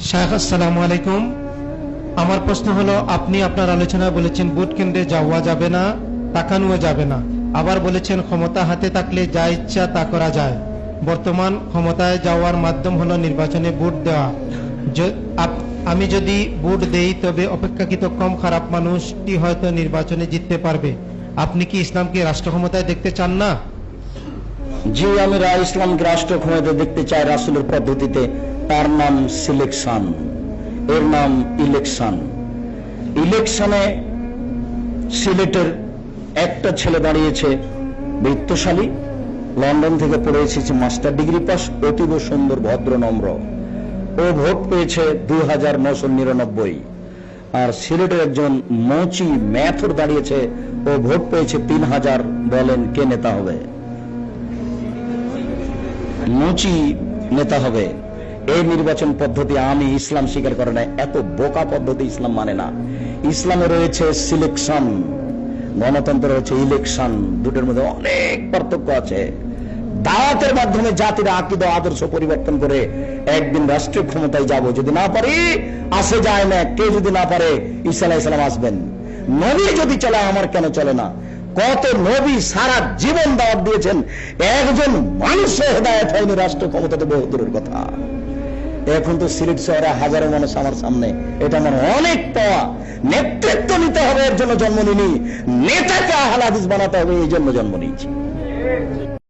শাইখ আসসালামু আলাইকুম। আমার প্রশ্ন হলো, আপনি আপনার আলোচনায় বলেছেন ভোট কেন্দ্রে যাওয়া যাবে না, তাকানোও যাবে না। আবার বলেছেন ক্ষমতা হাতে থাকলে যা ইচ্ছা তা করা যায়। বর্তমান ক্ষমতায় যাওয়ার মাধ্যম হলো নির্বাচনে ভোট দেওয়া। আমি যদি ভোট দেই তবে অপেক্ষাকৃত কম খারাপ মানুষটি হয়তো নির্বাচনে জিততে পারবে। আপনি কি ইসলামকে রাষ্ট্র ক্ষমতায় দেখতে চান না? জি, আমি ইসলামকে রাষ্ট্র ক্ষমতায় দেখতে চাই রাসূলের পদ্ধতিতে। তার নাম সিলেকশন, এর নাম ইলেকশন। ইলেকশনে সিলেটের একটা ছেলে দাঁড়িয়েছে, বৃত্তশালী, লন্ডন থেকে পড়ে এসেছে, মাস্টার ডিগ্রি পাস, অতীব সুন্দর, ভদ্র, নম্র। ও ভোট পেয়েছে 2999। আর সিলেটের একজন মৌচি ম্যাথর দাঁড়িয়েছে, ও ভোট পেয়েছে 3000। বলেন কে নেতা হবে? মুচি নেতা হবে। এই নির্বাচন পদ্ধতি আমি ইসলাম স্বীকার করে না। এত বোকা পদ্ধতি ইসলাম মানে না। ইসলামে রয়েছে সিলেকশন, গণতন্ত্র রয়েছে ইলেকশন। দুটোর মধ্যে অনেক পার্থক্য আছে। দাওয়াতের মাধ্যমে জাতির আকীদা আদর্শ পরিবর্তন করে একদিন রাষ্ট্রীয় ক্ষমতায় যাব। যদি না পারি, আসে যায় না। কেউ যদি না পারে, ঈসা আলাইহিস সালাম আসবেন। নবী যদি চলে, আমার কেন চলে না? কত নবী সারা জীবন দাওয়াত দিয়েছেন, একজন মানুষের হেদায়েত হয়নি, রাষ্ট্র ক্ষমতাতে বহু দূরের কথা। এখন তো সিলেট শহরে হাজারো মানুষ আমার সামনে, এটা আমার অনেক পাওয়া। নেতৃত্ব নিতে হবে, এর জন্য জন্ম নিনি। নেতাকে আহলে হাদিস বানাতে হবে, এই জন্য জন্ম নিয়েছি।